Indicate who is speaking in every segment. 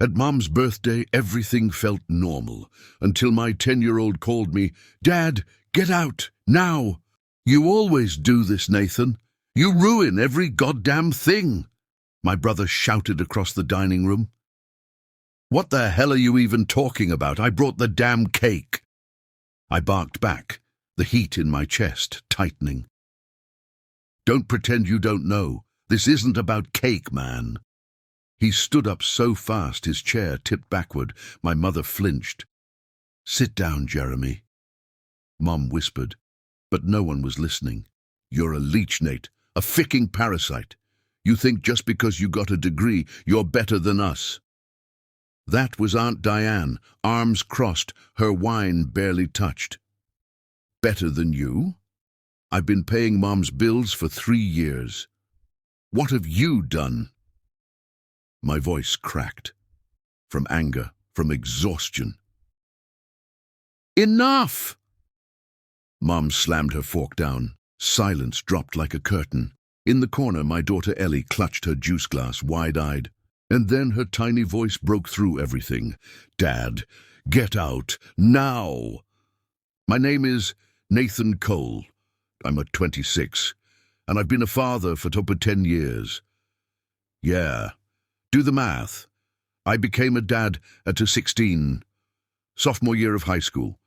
Speaker 1: At Mom's birthday, everything felt normal, until my 10-year-old called me, "Dad, get out, now! You always do this, Nathan. You ruin every goddamn thing!" My brother shouted across the dining room. "What the hell are you even talking about? I brought the damn cake!" I barked back, the heat in my chest tightening. "Don't pretend you don't know. This isn't about cake, man." He stood up so fast his chair tipped backward. My mother flinched. "Sit down, Jeremy," Mom whispered, but no one was listening. "You're a leech, Nate, a ficking parasite. You think just because you got a degree, you're better than us." That was Aunt Diane, arms crossed, her wine barely touched. "Better than you? I've been paying Mom's bills for 3 years. What have you done?" My voice cracked. From anger, from exhaustion. "Enough!" Mom slammed her fork down. Silence dropped like a curtain. In the corner, my daughter Ellie clutched her juice glass, wide-eyed. And then her tiny voice broke through everything. "Dad, get out, now!" "My name is Nathan Cole. I'm 26, and I've been a father for over 10 years. Yeah, do the math. I became a dad at 16, sophomore year of high school.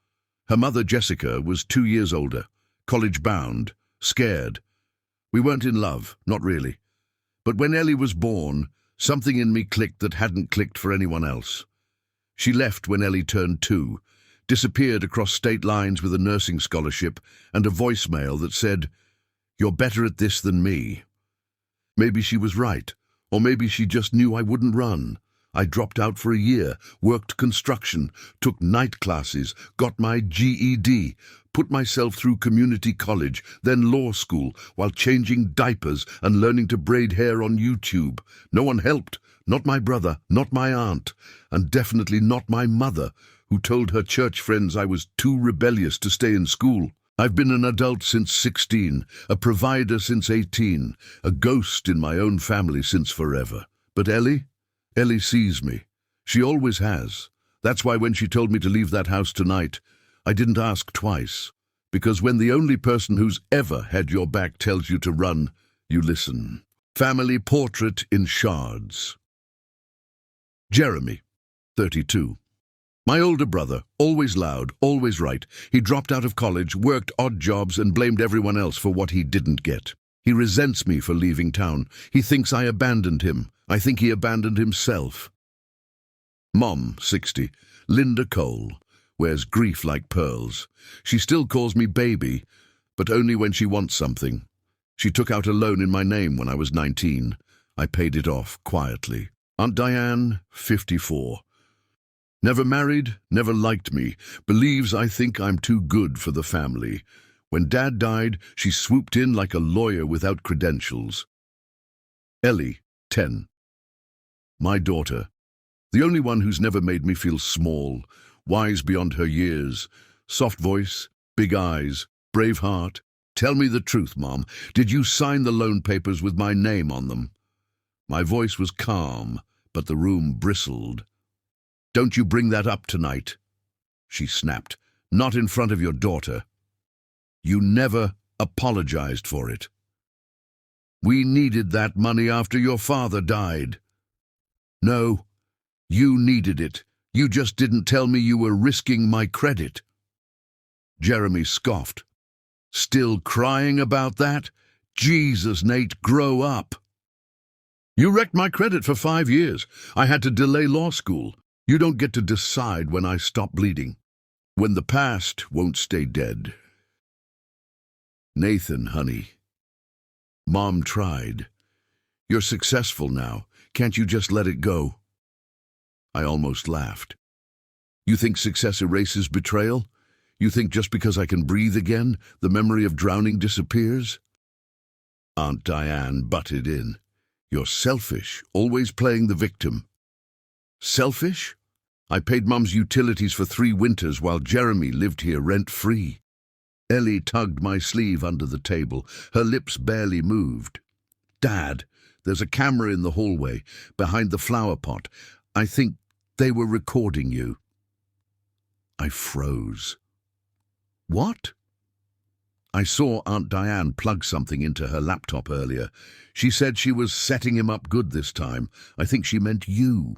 Speaker 1: Her mother, Jessica, was 2 years older, college-bound, scared. We weren't in love, not really. But when Ellie was born, something in me clicked that hadn't clicked for anyone else. She left when Ellie turned 2, disappeared across state lines with a nursing scholarship and a voicemail that said, "You're better at this than me." Maybe she was right, or maybe she just knew I wouldn't run. I dropped out for a year, worked construction, took night classes, got my GED, put myself through community college, then law school, while changing diapers and learning to braid hair on YouTube. No one helped, not my brother, not my aunt, and definitely not my mother, who told her church friends I was too rebellious to stay in school. I've been an adult since 16, a provider since 18, a ghost in my own family since forever. But Ellie sees me. She always has. That's why when she told me to leave that house tonight, I didn't ask twice. Because when the only person who's ever had your back tells you to run, you listen. Family portrait in shards. Jeremy, 32. My older brother, always loud, always right. He dropped out of college, worked odd jobs, and blamed everyone else for what he didn't get. He resents me for leaving town. He thinks I abandoned him. I think he abandoned himself. Mom, 60, Linda Cole, wears grief like pearls. She still calls me baby, but only when she wants something. She took out a loan in my name when I was 19. I paid it off quietly. Aunt Diane, 54. Never married, never liked me, believes I think I'm too good for the family. When Dad died, she swooped in like a lawyer without credentials. Ellie, 10. My daughter, the only one who's never made me feel small, wise beyond her years, soft voice, big eyes, brave heart. Tell me the truth, Mom. Did you sign the loan papers with my name on them? My voice was calm, but the room bristled. Don't you bring that up tonight, she snapped. Not in front of your daughter. You never apologized for it. We needed that money after your father died. No, you needed it. You just didn't tell me you were risking my credit. Jeremy scoffed. Still crying about that? Jesus, Nate, grow up. You wrecked my credit for 5 years. I had to delay law school. You don't get to decide when I stop bleeding. When the past won't stay dead. Nathan, honey. Mom tried. You're successful now. Can't you just let it go? I almost laughed. You think success erases betrayal? You think just because I can breathe again, the memory of drowning disappears? Aunt Diane butted in. You're selfish, always playing the victim. Selfish? I paid Mum's utilities for 3 winters while Jeremy lived here rent-free. Ellie tugged my sleeve under the table. Her lips barely moved. Dad, there's a camera in the hallway, behind the flower pot. I think they were recording you. I froze. What? I saw Aunt Diane plug something into her laptop earlier. She said she was setting him up good this time. I think she meant you.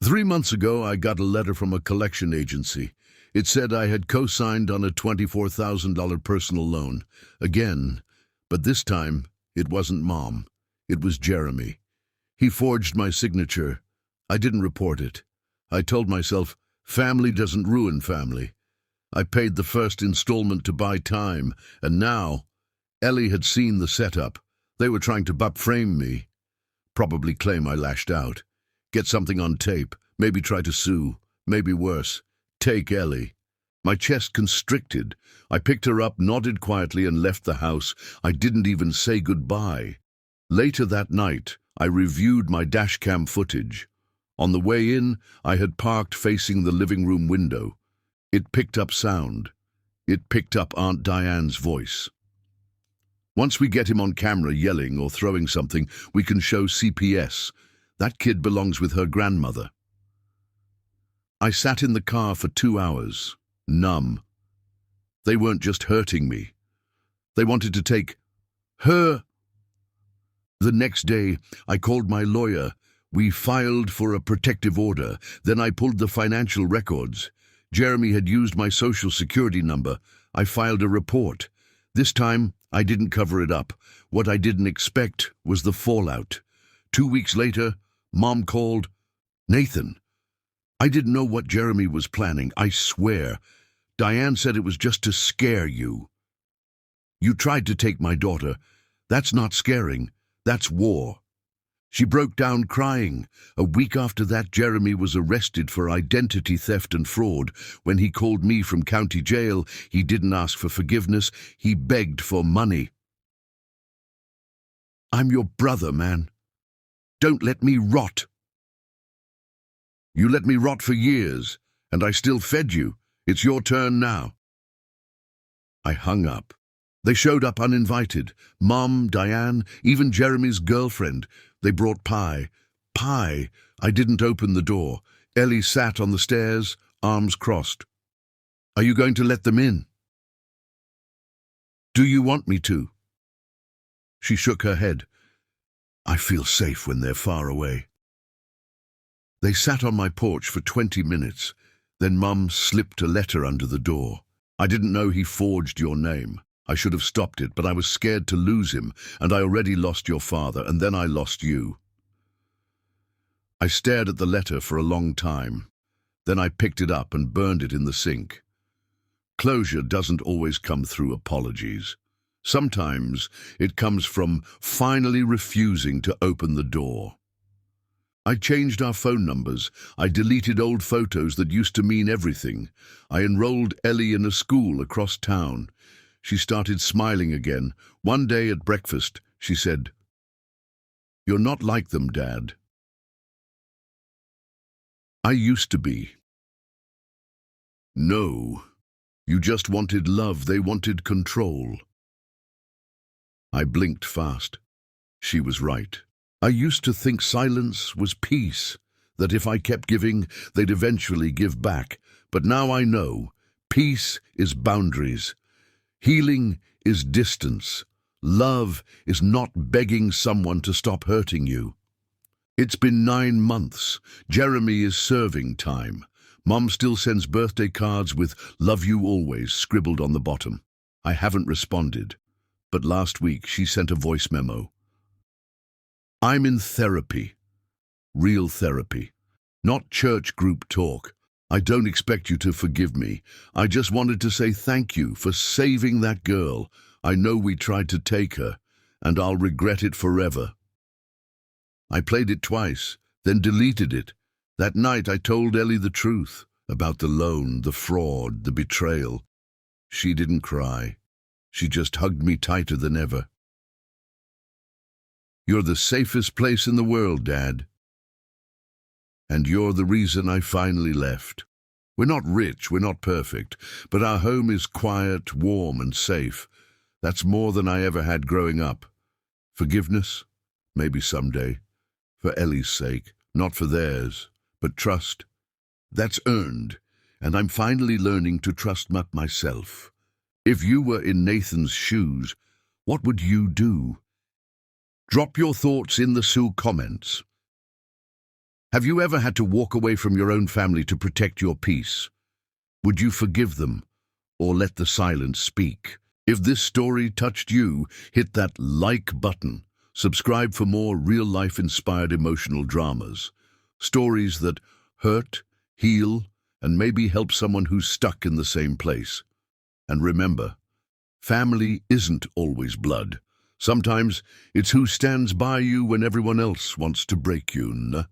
Speaker 1: 3 months ago, I got a letter from a collection agency. It said I had co-signed on a $24,000 personal loan. Again, but this time, it wasn't Mom. It was Jeremy. He forged my signature. I didn't report it. I told myself, family doesn't ruin family. I paid the first installment to buy time, and now, Ellie had seen the setup. They were trying to butt-frame me. Probably claim I lashed out. Get something on tape, maybe try to sue, maybe worse. Take Ellie. My chest constricted. I picked her up, nodded quietly, and left the house. I didn't even say goodbye. Later that night, I reviewed my dashcam footage. On the way in, I had parked facing the living room window. It picked up sound. It picked up Aunt Diane's voice. Once we get him on camera yelling or throwing something, we can show CPS. That kid belongs with her grandmother. I sat in the car for 2 hours, numb. They weren't just hurting me. They wanted to take her. The next day, I called my lawyer. We filed for a protective order. Then I pulled the financial records. Jeremy had used my social security number. I filed a report. This time, I didn't cover it up. What I didn't expect was the fallout. 2 weeks later, Mom called. Nathan. I didn't know what Jeremy was planning, I swear. Diane said it was just to scare you. You tried to take my daughter. That's not scaring. That's war. She broke down crying. A week after that, Jeremy was arrested for identity theft and fraud. When he called me from county jail, he didn't ask for forgiveness. He begged for money. I'm your brother, man. Don't let me rot. You let me rot for years, and I still fed you. It's your turn now. I hung up. They showed up uninvited. Mom, Diane, even Jeremy's girlfriend. They brought pie. Pie. I didn't open the door. Ellie sat on the stairs, arms crossed. Are you going to let them in? Do you want me to? She shook her head. I feel safe when they're far away. They sat on my porch for 20 minutes. Then Mum slipped a letter under the door. I didn't know he forged your name. I should have stopped it, but I was scared to lose him, and I already lost your father, and then I lost you. I stared at the letter for a long time. Then I picked it up and burned it in the sink. Closure doesn't always come through apologies. Sometimes it comes from finally refusing to open the door. I changed our phone numbers. I deleted old photos that used to mean everything. I enrolled Ellie in a school across town. She started smiling again. One day at breakfast, she said, "You're not like them, Dad." I used to be. No, you just wanted love. They wanted control. I blinked fast. She was right. I used to think silence was peace, that if I kept giving, they'd eventually give back. But now I know, peace is boundaries. Healing is distance. Love is not begging someone to stop hurting you. It's been 9 months. Jeremy is serving time. Mom still sends birthday cards with "Love you always" scribbled on the bottom. I haven't responded, but last week she sent a voice memo. I'm in therapy. Real therapy. Not church group talk. I don't expect you to forgive me. I just wanted to say thank you for saving that girl. I know we tried to take her, and I'll regret it forever. I played it twice, then deleted it. That night I told Ellie the truth about the loan, the fraud, the betrayal. She didn't cry. She just hugged me tighter than ever. You're the safest place in the world, Dad. And you're the reason I finally left. We're not rich, we're not perfect, but our home is quiet, warm, and safe. That's more than I ever had growing up. Forgiveness? Maybe someday. For Ellie's sake, not for theirs. But trust, that's earned, and I'm finally learning to trust myself. If you were in Nathan's shoes, what would you do? Drop your thoughts in the Sue comments. Have you ever had to walk away from your own family to protect your peace? Would you forgive them, or let the silence speak? If this story touched you, hit that like button. Subscribe for more real-life inspired emotional dramas. Stories that hurt, heal, and maybe help someone who's stuck in the same place. And remember, family isn't always blood. Sometimes it's who stands by you when everyone else wants to break you.